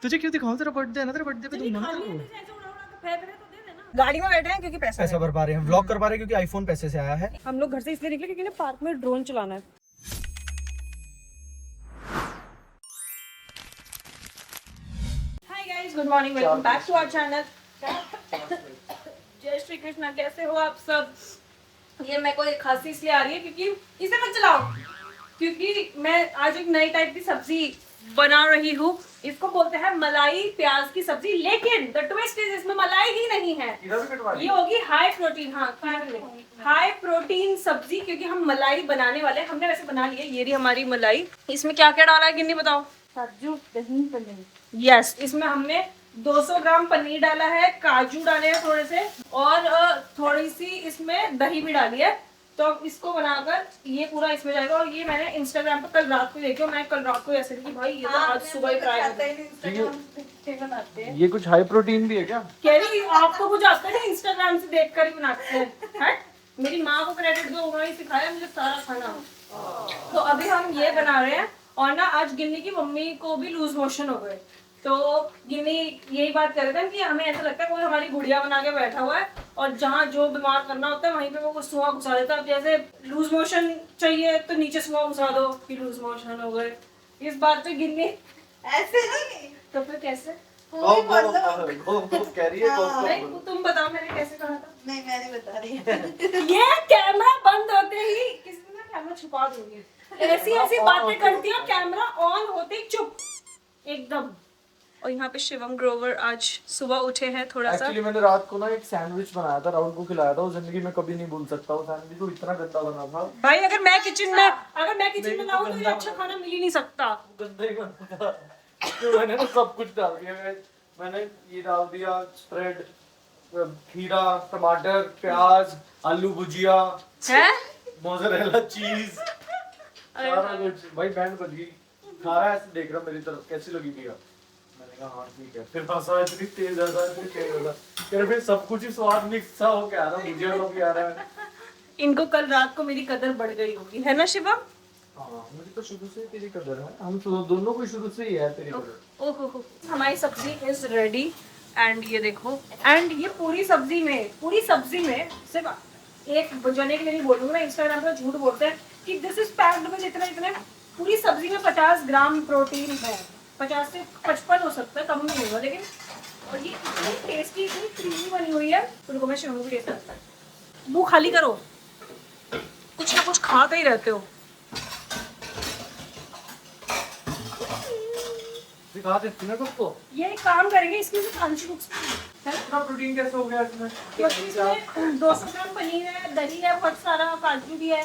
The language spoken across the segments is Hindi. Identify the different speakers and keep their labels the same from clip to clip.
Speaker 1: तुझे क्यों दिखाऊं, तेरा बर्थडे है ना, तेरे बर्थडे पे दूंगा ना तेरे को।
Speaker 2: गाड़ी में बैठे हैं क्योंकि पैसा
Speaker 1: भर पा रहे हैं, व्लॉग कर पा रहे हैं क्योंकि आईफोन पैसे से आया है।
Speaker 2: हम लोग घर से इसलिए निकले क्योंकि ना पार्क में ड्रोन चलाना है। Hi guys, good morning, welcome back to our channel. जय श्री कृष्णा। कैसे हो आप सब? ये मेरे को एक खांसी इसलिए आ रही है क्योंकि इसे मत चलाओ, क्योंकि मैं आज एक नई टाइप की सब्जी बना रही हूँ। इसको बोलते हैं मलाई प्याज की सब्जी, लेकिन द ट्विस्ट इज इसमें मलाई ही नहीं है। ये होगी हाई प्रोटीन, हाई प्रोटीन सब्जी, क्योंकि हम मलाई बनाने वाले हैं। हमने वैसे बना लिया, ये रही हमारी मलाई। इसमें क्या क्या डाला है गिन्नी, बताओ। काजू, दही, पनीर। यस, इसमें हमने 200 ग्राम पनीर डाला है, काजू डाले हैं थोड़े से, और थोड़ी सी इसमें दही भी डाली है। तो इसको बनाकर ये पूरा इसमें जाएगा। और ये मैंने इंस्टाग्राम पर कल रात को देखी, मैं कल रात को ऐसे कि भाई ये तो आज सुबह ही ट्राई करते हैं।
Speaker 1: ये कुछ हाई प्रोटीन भी है क्या?
Speaker 2: कह रही आपको कुछ आता है, इंस्टाग्राम से देखकर ही बनाते हैं। मेरी माँ को क्रेडिट दो, उन्होंने सिखाया मुझे सारा खाना। तो अभी हम ये बना रहे हैं। और ना आज गिन्नी की मम्मी को भी लूज मोशन हो गए, तो गिन्नी यही बात कर रहे थे कि हमें ऐसा लगता है कोई हमारी गुड़िया बना के बैठा हुआ है, और जहाँ जो बीमार करना होता है वहीं पे वो कुछ सुआ घुसा देता है। अब जैसे लूज मोशन चाहिए तो नीचे सुआ घुसा दो कि लूज मोशन हो गए। इस बात पे गिन्नी
Speaker 3: ऐसे नहीं,
Speaker 2: तो फिर कैसे?
Speaker 3: कोई मतलब
Speaker 1: कह रही है
Speaker 2: नहीं, तुम बताओ मैंने कैसे कहा था।
Speaker 3: नहीं, मैं नहीं बता रही।
Speaker 2: ये कैमरा बंद होते ही किसी ने कैमरा छुपा दूंगी। ऐसी ऐसी बातें करती है, कैमरा ऑन होते ही चुप एकदम। और यहाँ पे शिवम ग्रोवर आज सुबह उठे हैं थोड़ा सा।
Speaker 1: एक्चुअली मैंने रात को ना एक सैंडविच बनाया था, राहुल को खिलाया था, वो जिंदगी में कभी नहीं भूल सकता। वो सैंडविच तो इतना गंदा बना था
Speaker 2: भाई, अगर मैं किचन में ना हूँ तो ये अच्छा खाना मिल ही नहीं सकता।
Speaker 1: गंदा ही बना था। तो मैंने ना सब कुछ डाल दिया। मैंने ये डाल दिया स्प्रेड, खीरा, टमाटर, प्याज, आलू भुजिया,
Speaker 2: है
Speaker 1: मोज़रेला चीज, सारा कुछ। भाई बैंड बज गई, खा रहा है ऐसे देख रहा मेरी तरफ, कैसी लगी भैया? मैंने कहा हाँ ठीक है। फिर मसाला इतनी तेज आता है, इतनी तेज होता है, फिर सब कुछ ही स्वाद मिक्स सा हो के आ रहा, मुझे लोग भी आ रहा है।
Speaker 2: इनको कल रात को मेरी कदर बढ़ गई होगी, है ना शिवम?
Speaker 1: हाँ, मुझे तो शुरू से तेरी कदर है। हम तो दोनों को शुरू से ही है तेरी कदर।
Speaker 2: ओहो, हमारी सब्जी इज रेडी। एंड ये देखो, एंड ये पूरी सब्जी में सिर्फ एक जने के लिए नहीं बोलूंगी मैं। इंस्टाग्राम पर झूठ बोलते हैं कि दिस इज पैक्ड विद इतने। पूरी सब्जी में 50 ग्राम प्रोटीन है। 50 से 55 हो सकता है, कम नहीं होगा। लेकिन और ये इतनी टेस्टी, इतनी क्रीमी बनी हुई है। उनको मैं शिवम को टेस्ट करता है। मुँह खाली करो, कुछ ना कुछ खाते ही रहते हो।
Speaker 1: दिखा देती ना सबको।
Speaker 2: ये एक काम करेंगे, इसमें से कांची बुक्स
Speaker 1: इतना प्रोटीन कैसे हो गया इसमें?
Speaker 2: 200 ग्राम पनीर है, दही है, बहुत सारा काजू भी है।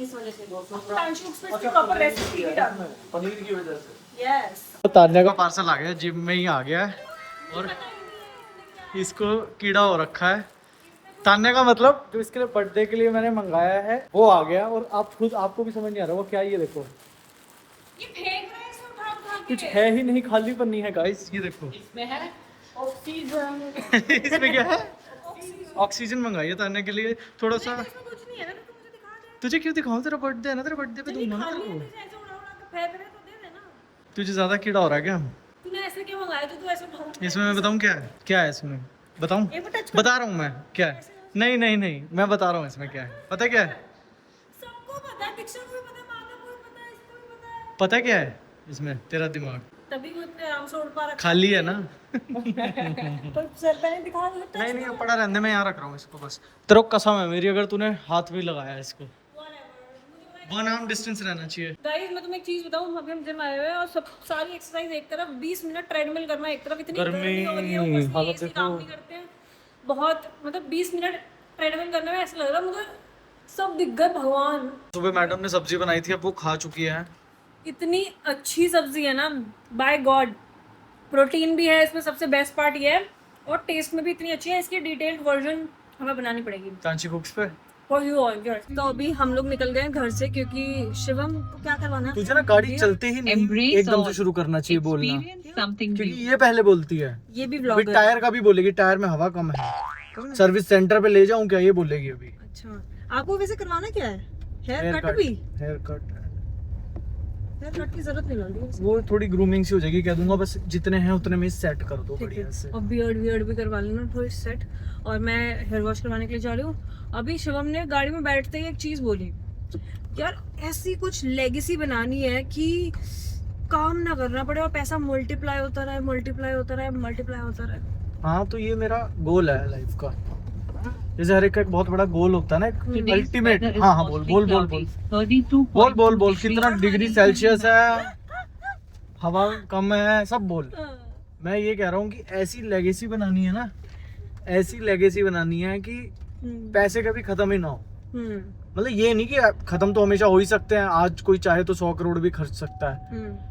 Speaker 2: इस वजह से कांची बुक्स पे प्रॉपर रेसिपी भी डालना है
Speaker 1: पनीर की वजह से।
Speaker 2: यस।
Speaker 1: तो तान्या का पार्सल आ गया, जिम में ही आ गया है, और इसको कीड़ा हो रखा है। तान्या का मतलब जो इसके लिए बर्थडे के लिए मैंने मंगाया है वो आ गया, और आप खुद, आपको भी समझ नहीं आ रहा वो क्या। ये देखो,
Speaker 2: ये फेंक रहे हैं इसमें उठा के।
Speaker 1: कुछ है ही नहीं, खाली पन्नी है गाइस। ये देखो
Speaker 2: इसमें है ऑक्सीजन।
Speaker 1: इसमें क्या है? ऑक्सीजन मंगाई है तान्या के लिए थोड़ा सा।
Speaker 2: इसमें कुछ नहीं है ना, तो मुझे दिखा दे।
Speaker 1: तुझे क्यों दिखाऊं, तेरा बर्थडे है ना, तेरे बर्थडे पे दूंगा ना तेरे को।
Speaker 2: ऐसे उड़ा के फेंक रहे तो दे देना।
Speaker 1: तुझे ज्यादा कीड़ा हो रहा है क्या?
Speaker 2: तूने ऐसे क्यों मंगाया? तू ऐसे उठा।
Speaker 1: इसमें मैं बताऊं क्या है? क्या है इसमें बताऊं?
Speaker 2: एक बार टच
Speaker 1: बता रहा हूँ मैं क्या है। नहीं, मैं बता रहा हूँ इसमें क्या है। पता क्या है?
Speaker 2: सबको पता है, दीक्षा को भी पता है, माता को भी पता है, इसको भी पता है।
Speaker 1: पता क्या है इसमें? तेरा दिमाग
Speaker 2: तभी वो इतने आराम से उड़ पा रहा
Speaker 1: खाली है ना।
Speaker 2: तो सर मैंने दिखा दिया।
Speaker 1: नहीं, अब पड़ा रहने, मैं यहाँ रख रहा हूँ इसको बस। तेरे को कसम है मेरी, अगर तूने हाथ भी लगाया इसको। 1 आर्म डिस्टेंस रहना चाहिए।
Speaker 2: गाइस, मैं तुम्हें एक चीज बताऊं, अभी हम जिम आए हुए हैं और सब सारी एक्सरसाइज एक तरफ, 20 मिनट ट्रेडमिल करना एक तरफ। इतनी गर्मी हो रही है, ऊपर से
Speaker 1: हालत
Speaker 2: AC
Speaker 1: देखो।
Speaker 2: काम नहीं करते हैं बहुत। मतलब 20 मिनट ट्रेडमिल करने में ऐसा लग रहा है मुझे सब दिख गए भगवान।
Speaker 1: सुबह मैडम ने सब्जी बनाई थी, अब वो खा चुकी है।
Speaker 2: इतनी अच्छी सब्जी है ना, बाय गॉड। प्रोटीन भी है इसमें, सबसे बेस्ट पार्ट ये है, और टेस्ट में भी इतनी अच्छी है। इसकी डिटेल्ड वर्जन हमें बनानी पड़ेगी
Speaker 1: कांची कुक्स पे।
Speaker 2: तो अभी हम लोग निकल गए घर से, क्योंकि शिवम को क्या करवाना है।
Speaker 1: तुझे ना गाड़ी चलते ही नहीं एकदम से शुरू करना चाहिए बोलना, क्योंकि ये पहले बोलती है।
Speaker 2: ये भी
Speaker 1: अभी
Speaker 2: ब्लॉगर।
Speaker 1: टायर का भी बोलेगी, टायर में हवा कम है, सर्विस सेंटर पे ले जाऊं क्या, ये बोलेगी अभी।
Speaker 2: अच्छा, आपको वैसे करवाना क्या है? हेयर कट भी?
Speaker 1: हेयर कट
Speaker 2: यार कट की जरूरत नहीं लग रही।
Speaker 1: वो थोड़ी ग्रूमिंग सी हो जाएगी, कह दूंगा बस जितने हैं उतने में सेट कर दो बढ़िया से।
Speaker 2: और बियर्ड भी करवा लेना थोड़ी सेट। और मैं हेयर वॉश करवाने के लिए जा रही हूँ। अभी शिवम ने गाड़ी में बैठते ही एक चीज बोली, यार ऐसी कुछ लेगेसी बनानी है कि काम ना करना पड़े और पैसा मल्टीप्लाई होता रहे, मल्टीप्लाई होता रहे, मल्टीप्लाई होता रहे।
Speaker 1: हाँ तो ये मेरा गोल है लाइफ का। जैसे हर एक का एक बहुत बड़ा गोल होता है ना, एक अल्टीमेट। हाँ हाँ बोल बोल बोल बोल बोल बोल बोल कितना डिग्री सेल्सियस है, हवा कम है, सब बोल। मैं ये कह रहा हूँ कि ऐसी लेगेसी बनानी है ना, ऐसी लेगेसी बनानी है कि पैसे कभी खत्म ही ना हो। मतलब ये नहीं कि खत्म तो हमेशा हो ही सकते हैं, आज कोई चाहे तो 100 करोड़ भी खर्च सकता है।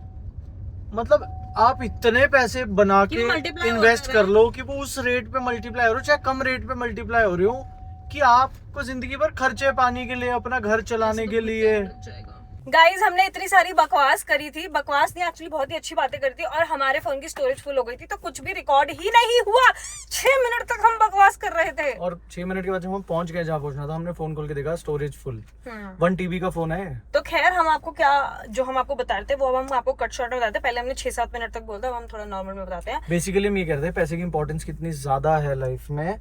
Speaker 1: मतलब आप इतने पैसे बना के इन्वेस्ट कर लो कि वो उस रेट पे मल्टीप्लाई हो रहे हो, चाहे कम रेट पे मल्टीप्लाई हो रहे हो, कि आपको जिंदगी भर खर्चे पानी के लिए, अपना घर चलाने के लिए।
Speaker 2: गाइज हमने इतनी सारी बकवास करी थी, बकवास नहीं एक्चुअली बहुत ही अच्छी बातें करी थी, और हमारे फोन की स्टोरेज फुल हो गई थी तो कुछ भी रिकॉर्ड ही नहीं हुआ। 6 मिनट तक हम बकवास कर रहे थे
Speaker 1: और 6 मिनट के बाद जब हम पहुंच गए जहाँ पहुंचना था, हमने फोन खोल के देखा स्टोरेज फुल। 1 TB का फोन है।
Speaker 2: तो खैर हम आपको क्या जो हम आपको बता रहे थे वो अब हम आपको कट शॉर्ट में बताते हैं। पहले हमने 6-7 मिनट तक बोलता, अब हम थोड़ा नॉर्मल में बताते हैं।
Speaker 1: बेसिकली हम ये कह रहे थे पैसे की इंपॉर्टेंस कितनी ज्यादा है लाइफ में,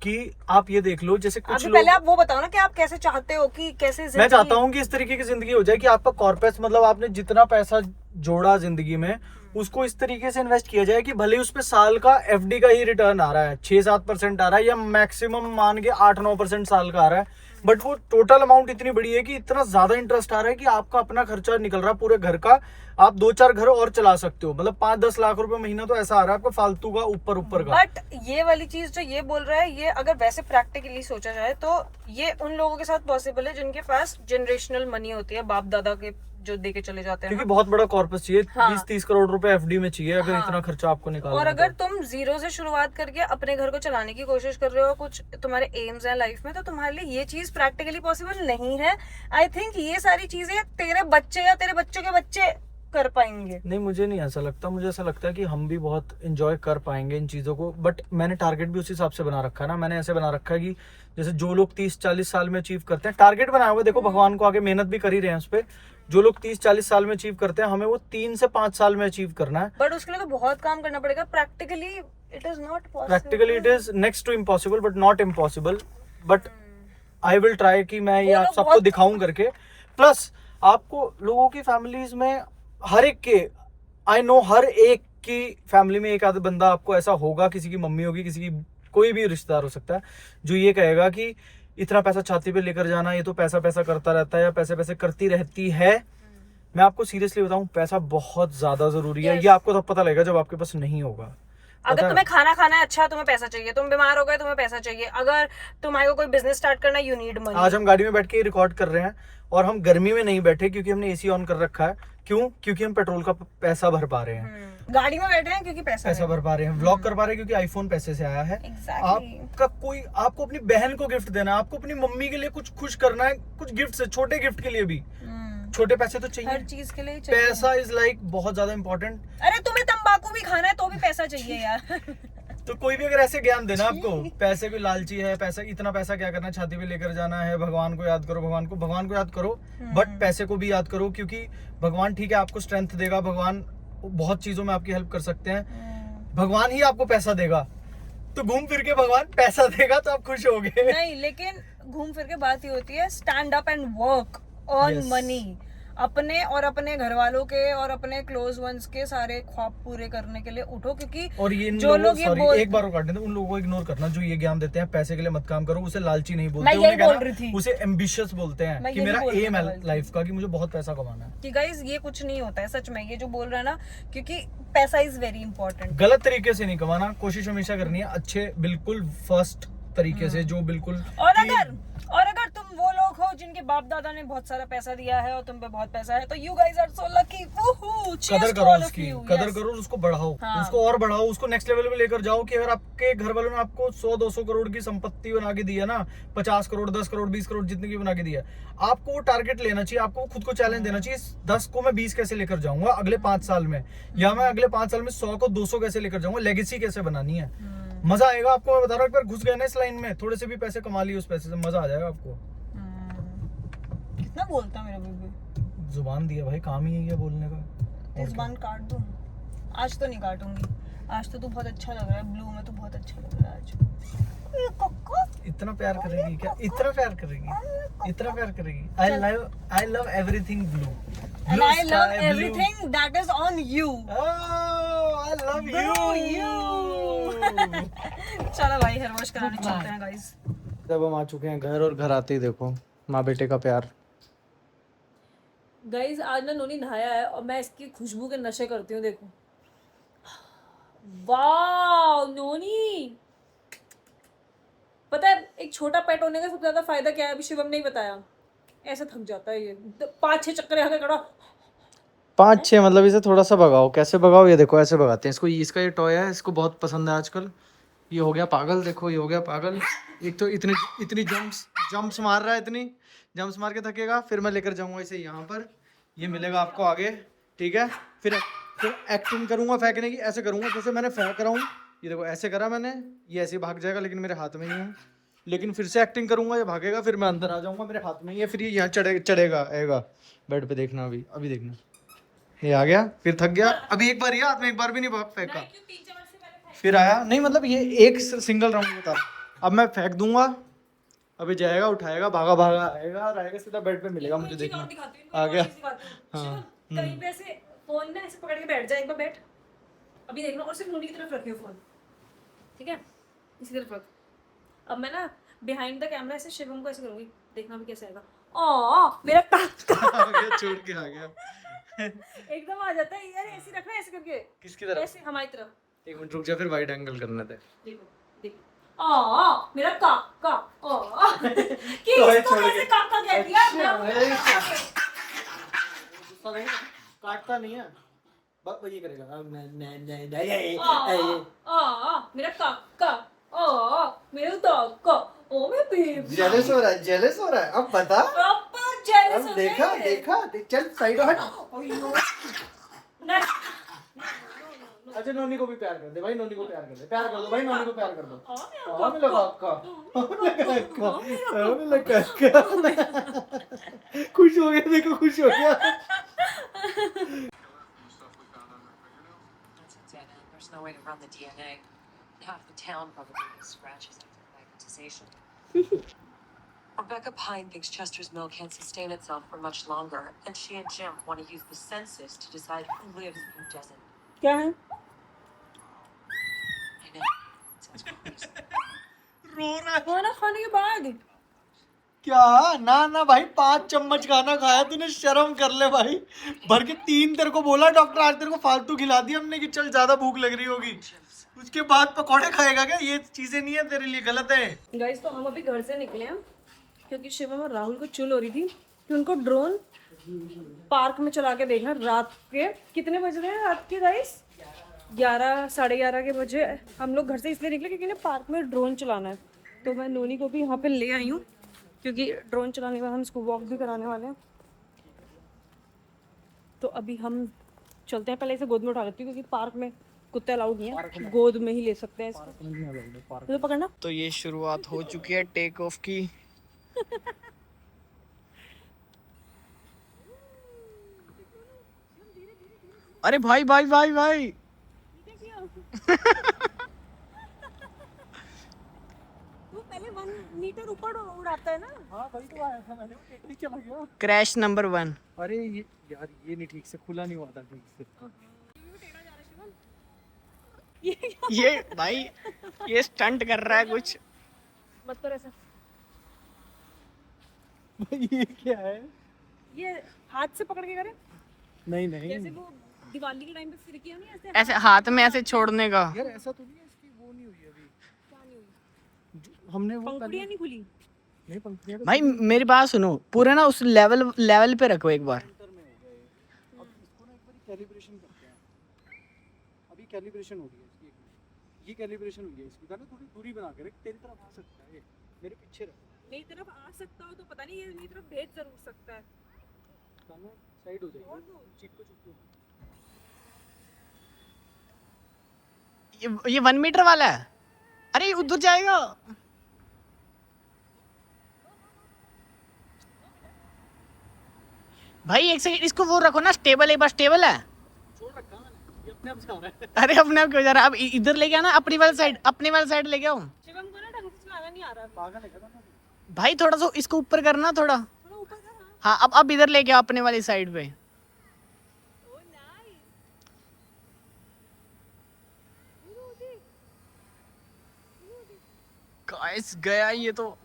Speaker 1: कि आप ये देख लो जैसे कुछ लोग।
Speaker 2: पहले आप वो बताओ ना कि आप कैसे चाहते हो कि कैसे
Speaker 1: मैं चाहता हूँ कि इस तरीके की जिंदगी हो जाए कि आपका कॉर्पस, मतलब आपने जितना पैसा जोड़ा जिंदगी में उसको इस तरीके से इन्वेस्ट किया जाए कि भले उस पे साल का FD का ही रिटर्न आ रहा है, 6-7% आ रहा है, या मैक्सिमम मान के 8-9% साल का आ रहा है, बट वो टोटल अमाउंट इतनी बड़ी है कि इतना ज्यादा इंटरेस्ट आ रहा है कि आपका अपना खर्चा निकल रहा है पूरे घर का, आप 2-4 घर और चला सकते हो। मतलब 5-10 लाख रुपए महीना तो ऐसा आ रहा है आपको फालतू का, ऊपर का।
Speaker 2: बट ये वाली चीज जो ये बोल रहा है, ये अगर वैसे प्रैक्टिकली सोचा जाए तो ये उन लोगों के साथ पॉसिबल है जिनके पास जनरेशनल मनी होती है, बाप दादा के जो दे के चले जाते हैं।
Speaker 1: क्योंकि बहुत बड़ा कॉर्पस चाहिए, 20-30 करोड़ रुपए FD में चाहिए अगर
Speaker 2: हाँ।
Speaker 1: इतना खर्चा आपको निकालना है।
Speaker 2: और अगर तुम जीरो से शुरुआत करके अपने घर को चलाने की कोशिश कर रहे हो, कुछ तुम्हारे एम्स हैं लाइफ में, तो तुम्हारे लिए ये चीज प्रैक्टिकली पॉसिबल नहीं है। आई थिंक ये सारी चीजें तेरे बच्चे या तेरे बच्चों के बच्चे कर पाएंगे।
Speaker 1: नहीं, मुझे नहीं ऐसा लगता। मुझे ऐसा लगता है कि हम भी बहुत एंजॉय कर पाएंगे इन चीज़ों को, बट मैंने टारगेट भी उस हिसाब से बना रखा है ना। मैंने ऐसे बना रखा है कि जैसे जो लोग 30-40 साल में अचीव करते हैं, टारगेट बनाया हुआ, देखो भगवान को आगे मेहनत भी कर ही रहे हैं उस पर। जो लोग 30-40 साल में अचीव करते हैं, हमें वो 3 से 5 साल में अचीव करना है।
Speaker 2: बट उसके लिए तो बहुत काम करना पड़ेगा। Practically it is not possible.
Speaker 1: Practically it is next to impossible but not impossible. But I will try कि मैं ये आप सबको दिखाऊं करके। प्लस आपको लोगों की फैमिलीज में हर एक के, आई नो हर एक की फैमिली में एक आधा बंदा आपको ऐसा होगा, किसी की मम्मी होगी, किसी की कोई भी रिश्तेदार हो सकता है, जो ये कहेगा कि इतना पैसा छाती पे लेकर जाना, ये तो पैसा पैसा करता रहता है या पैसे पैसे करती रहती है। मैं आपको सीरियसली बताऊं, पैसा बहुत ज्यादा जरूरी है। ये आपको तब पता लगेगा जब आपके पास नहीं होगा।
Speaker 2: अगर तुम्हें खाना खाना है, अच्छा तुम्हें पैसा चाहिए, तुम बीमार हो गए तुम्हें पैसा चाहिए, अगर तुम्हारे को कोई बिजनेस स्टार्ट करना, यू नीड मनी।
Speaker 1: आज हम गाड़ी में बैठ के रिकॉर्ड कर रहे हैं और हम गर्मी में नहीं बैठे क्योंकि हमने AC ऑन कर रखा है। क्यों? क्योंकि हम पेट्रोल का पैसा भर पा रहे हैं।
Speaker 2: गाड़ी में बैठे हैं क्योंकि पैसा
Speaker 1: भर पा रहे हैं। व्लॉग कर पा रहे हैं क्योंकि आईफोन पैसे से आया है। आपका कोई, आपको अपनी बहन को गिफ्ट देना है, आपको अपनी मम्मी के लिए कुछ खुश करना है, कुछ गिफ्ट है, छोटे गिफ्ट के लिए भी छोटे पैसे तो चाहिए।
Speaker 2: हर चीज के लिए चाहिए।
Speaker 1: पैसा इज लाइक बहुत ज्यादा इंपॉर्टेंट।
Speaker 2: अरे तुम्हें तंबाकू भी खाना है तो भी पैसा चाहिए यार।
Speaker 1: तो कोई भी अगर ऐसे ज्ञान देना आपको, पैसे भी लालची है, पैसा, इतना पैसा क्या करना, छाती पे लेकर जाना है, भगवान को याद करो, भगवान को याद करो, बट पैसे को भी याद करो, क्योंकि भगवान ठीक है आपको स्ट्रेंथ देगा, भगवान बहुत चीजों में आपकी हेल्प कर सकते हैं, भगवान ही आपको पैसा देगा। तो घूम फिर के भगवान पैसा देगा तो आप खुश होगे।
Speaker 2: नहीं, लेकिन घूम फिर के बात ही होती है stand up and work on money. अपने और अपने घर वालों के और अपने क्लोज वंस के सारे ख्वाब पूरे करने के लिए उठो, क्योंकि
Speaker 1: और ये
Speaker 2: जो लोग
Speaker 1: एक बार काट देते, उन लोगों को इग्नोर करना जो ये ज्ञान देते हैं पैसे के लिए मत काम करो, उसे लालची नहीं बोलते, उसे एम्बिशियस बोलते हैं कि मेरा एम है लाइफ का कि मुझे बहुत पैसा कमाना है।
Speaker 2: कि गाइस ये कुछ नहीं होता है सच में, ये जो बोल रहा है ना, क्योंकि पैसा इज वेरी इंपॉर्टेंट।
Speaker 1: गलत तरीके से नहीं कमाना, कोशिश हमेशा करनी है अच्छे, बिल्कुल फर्स्ट तरीके से, जो बिल्कुल।
Speaker 2: और अगर तुम वो लोग हो जिनके बाप दादा ने बहुत सारा पैसा दिया है और तुम पे बहुत पैसा है, तो you guys are so lucky.
Speaker 1: कदर करो उसकी, कदर करो, उसको बढ़ाओ, उसको और बढ़ाओ, उसको नेक्स्ट लेवल पे लेकर जाओ। कि अगर आपके घर वालों ने आपको 100-200 करोड़ की संपत्ति बना के दी है ना, 50 करोड़, 10 करोड़, 20 करोड़, जितनी की बना के दी है, आपको वो टारगेट लेना चाहिए, आपको खुद को चैलेंज देना चाहिए, 10 को मैं 20 कैसे लेकर जाऊंगा अगले 5 साल में, या मैं अगले 5 साल में 100 को 200 कैसे लेकर जाऊंगा, लेगेसी कैसे बनानी है। मजा आएगा आपको, मैं बता रहा हूँ। एक बार घुस गए ना इस लाइन में, थोड़े से भी पैसे कमा लिए, उस पैसे से मजा आ जाएगा आपको।
Speaker 2: कितना बोलता मेरा बेबी,
Speaker 1: जुबान दिया भाई, काम ही है ये बोलने का।
Speaker 2: जुबान काट दूं? आज तो नहीं काटूंगी। आज तो तू बहुत अच्छा लग रहा है, ब्लू में तो बहुत अच्छा लग रहा है आज।
Speaker 1: इतना प्यार करेगी क्या? इतना प्यार करेगी, इतना प्यार करेगी। I love everything blue.
Speaker 2: And I love everything that is on you.
Speaker 1: I love you.
Speaker 2: चलो भाई हेयर वॉश कराने चलते हैं गाइस।
Speaker 1: जब हम आ चुके हैं घर, और घर आते ही देखो माँ बेटे का प्यार।
Speaker 2: गाइस आज ना नोनी नहाया है और मैं इसकी खुशबू के नशे करती हूँ, देखो। वाह नोनी, पता है एक छोटा पेट होने का सबसे ज्यादा फायदा क्या है? अभी शिवम ने ही बताया। ऐसे थक जाता है ये, 5-6 चक्कर यहाँ खड़ा।
Speaker 1: 5-6 मतलब इसे थोड़ा सा भगाओ। कैसे भगाओ? ये देखो ऐसे भगाते हैं इसको। इसका ये टॉय है, इसको बहुत पसंद है आजकल। ये हो गया पागल, देखो ये हो गया पागल। एक तो इतनी इतनी जंप्स मार रहा है, इतनी जंप्स मार के थकेगा। फिर मैं लेकर जाऊंगा इसे यहाँ पर, ये मिलेगा आपको आगे, ठीक है। फिर एक्टिंग करूंगा फेंकने की, ऐसे करूंगा जैसे मैंने फेंक रहा हूँ। ये देखो ऐसे करा मैंने, ये ऐसे भाग जाएगा लेकिन मेरे हाथ में ही है। लेकिन फिर से एक्टिंग करूंगा, ये भागेगा, फिर मैं अंदर आ जाऊंगा, मेरे हाथ में ही है। फिर ये यहाँ चढ़ेगा आएगा बेड पे, देखना अभी देखना। ये आ गया, फिर थक गया। अभी एक बार ये हाथ में, एक बार भी नहीं भाग फेंका। फिर आया नहीं, मतलब ये एक सिंगल राउंड होता। अब मैं फेंक दूंगा, अभी जाएगा, उठाएगा, भागा भागा आएगा, रहेगा सीधा बेड पे मिलेगा मुझे, देखना। आ गया। हाँ
Speaker 2: कहीं पे ऐसे फोन ना ऐसे पकड़ के बैठ जाए, एक बार बैठ, अभी देखना, और सिर्फ नोनी की तरफ रखियो फोन, ठीक है? इसी तरफ रख। अब मैं ना बिहाइंड द कैमरा ऐसे शिवम को ऐसे करूंगी, देखना भी कैसे आएगा। मेरा काका
Speaker 1: आ गया, छोड़ के आ गया।
Speaker 2: एकदम आ जाता है यार, ऐसे रखना, ऐसे करके।
Speaker 1: किसकी तरफ?
Speaker 2: ऐसे हमारी तरफ।
Speaker 1: एक मिनट रुक जा, फिर वाइड एंगल करने दे।
Speaker 2: देखो देखो, मेरा काका। कि इसको कैसे काका कह दिया?
Speaker 1: काटता नहीं है, बस ये करेगा।
Speaker 2: मेरा काका, मेरा काका, ओ मेरा बेबी।
Speaker 1: जेलस हो रहा है। अब बता,
Speaker 2: प्रॉपर जेलस हो गए।
Speaker 1: देखा चल साइड हट।
Speaker 2: नहीं,
Speaker 1: अच्छा नोनी को भी प्यार कर दे भाई, नोनी को प्यार कर दे, प्यार कर दो भाई, नोनी को प्यार कर दो। हाँ मिला काका, खुश हो गया, देखो खुश हो गया।
Speaker 4: There's no way to run the DNA. Half the town probably has scratches after magnetization. Rebecca Pine thinks Chester's Mill can't sustain itself for much longer, and she and Jim want to use the census to decide who lives and who doesn't.
Speaker 2: क्या है?
Speaker 4: I know. Sounds crazy.
Speaker 1: रो रहा है
Speaker 2: खाना खाने के बाद
Speaker 1: क्या? ना भाई, 5 चम्मच खाना खाया तूने, शर्म कर ले भाई। भर के 3 तेरे को बोला डॉक्टर, आज तेरे को फालतू खिला दी हमने कि चल ज्यादा भूख लग रही होगी, उसके बाद पकौड़े खाएगा क्या? ये चीजें नहीं है तेरे लिए, गलत है।
Speaker 2: गाइस तो हम अभी घर से निकले हैं क्योंकि शिवम और राहुल को चुल हो रही थी कि उनको ड्रोन पार्क में चला के देखना। रात के कितने बज रहे हैं? रात के गाइस 11, 11:30 के बजे हम लोग घर से इसलिए निकले क्योंकि ना पार्क में ड्रोन चलाना है। तो मैं नोनी को भी यहाँ पे ले आई हूँ क्योंकि ड्रोन चलाने के बाद हम इसको वॉक भी कराने वाले हैं। तो अभी हम चलते हैं, पहले इसे गोद में उठा लेती हूँ क्योंकि पार्क में कुत्ते अलाउड नहीं है, गोद में ही ले सकते हैं इसको। तो पकड़ना।
Speaker 1: तो ये शुरुआत हो चुकी है टेक ऑफ की। अरे भाई भाई भाई भाई
Speaker 2: वो पहले 1 मीटर ऊपर उड़ाता है ना।
Speaker 1: हाँ भाई तो आया था मैंने, वो चला गया।
Speaker 5: Crash number 1।
Speaker 1: अरे ये यार, ये नहीं ठीक से खुला नहीं हुआ था ठीक से।
Speaker 5: ये भाई ये स्टंट कर रहा है कुछ।
Speaker 2: मत कर ऐसा।
Speaker 1: भाई ये क्या है?
Speaker 2: ये हाथ से पकड़ के करे,
Speaker 1: नहीं नहीं
Speaker 2: जैसे वो दिवाली के टाइम पे फिर किया नहीं ऐसे।
Speaker 5: ऐसे हाथ में ऐसे छोड़ने का।
Speaker 1: यार ऐसा तो नहीं है, इसकी वो नहीं हुई अभी।
Speaker 2: क्या नहीं हुई?
Speaker 1: हमने वो
Speaker 2: पंखुड़ियाँ नहीं खुली।
Speaker 1: नहीं, पंखुड़ियाँ तो
Speaker 5: भाई मेरी बात सुनो, पूरे ना उस लेवल पे रखो एक बार।
Speaker 1: सेंटर में हो गए। अब इसको ना एक बार कैलिब्रेशन करते हैं। अभी कैलिब्रेशन हो रही है इसकी, ये कैलिब्रेशन हुई है इसकी। ना थोड़ी दूरी बना के रख, तेरी तरफ आ सकता है ये, मेरे पीछे रख।
Speaker 2: मेरी तरफ आ सकता हो तो पता नहीं, ये मेरी तरफ भेज जरूर सकता है।
Speaker 1: साइड हो जाएगी, चिपको चिपको।
Speaker 5: ये 1 मीटर वाला है। अरे उधर जाएगा। भाई एक सेकंड, इसको वो रखो ना स्टेबल, एक बार स्टेबल है।
Speaker 1: ये अपने आप से आ रहा है।
Speaker 5: अरे अपने आप क्यों जा रहा है? अब इधर ले गया ना, अपनी वाली साइड, अपनी वाली साइड ले गया हूँ।
Speaker 2: शिवम को ना ढंग से चलाना नहीं आ रहा है।
Speaker 1: पागल है क्या ना?
Speaker 5: भाई थोड़ा सा इसको ऊपर करना थोड़ा।
Speaker 2: थोड़ा ऊपर कर ना।
Speaker 5: हाँ अब इधर ले गया अपने वाली साइड पे।
Speaker 2: ओ नाइस।
Speaker 5: गाइस गया ये तो।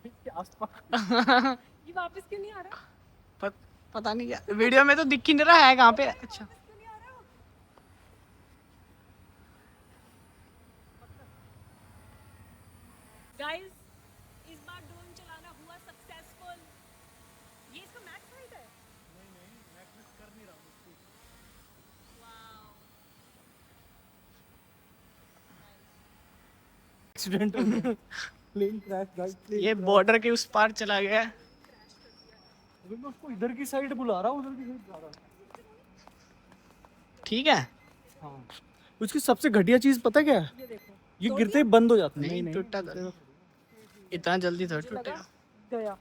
Speaker 1: इसके आसपास
Speaker 2: ये वापस क्यों नहीं आ रहा?
Speaker 5: पता नहीं क्या, वीडियो में तो दिख ही नहीं रहा है कहाँ पे। अच्छा
Speaker 2: क्यों नहीं आ रहा? गाइस इस बार ड्रोन चलाना हुआ सक्सेसफुल। ये इसका मैक्स हाइट है।
Speaker 1: एक्सीडेंट हो गया। Plane crash guys.
Speaker 5: ये बॉर्डर के उस पार चला गया।
Speaker 1: अभी मैं उसको इधर की साइड बुला रहा हूँ, उधर की साइड बुला रहा हूँ।
Speaker 5: ठीक है।
Speaker 1: हाँ उसकी सबसे घटिया चीज पता क्या है?
Speaker 2: ये देखो
Speaker 1: ये गिरते ही बंद हो जाता है।
Speaker 5: नहीं टूटा तो इतना जल्दी थोड़ा टूटेगा।
Speaker 2: गया।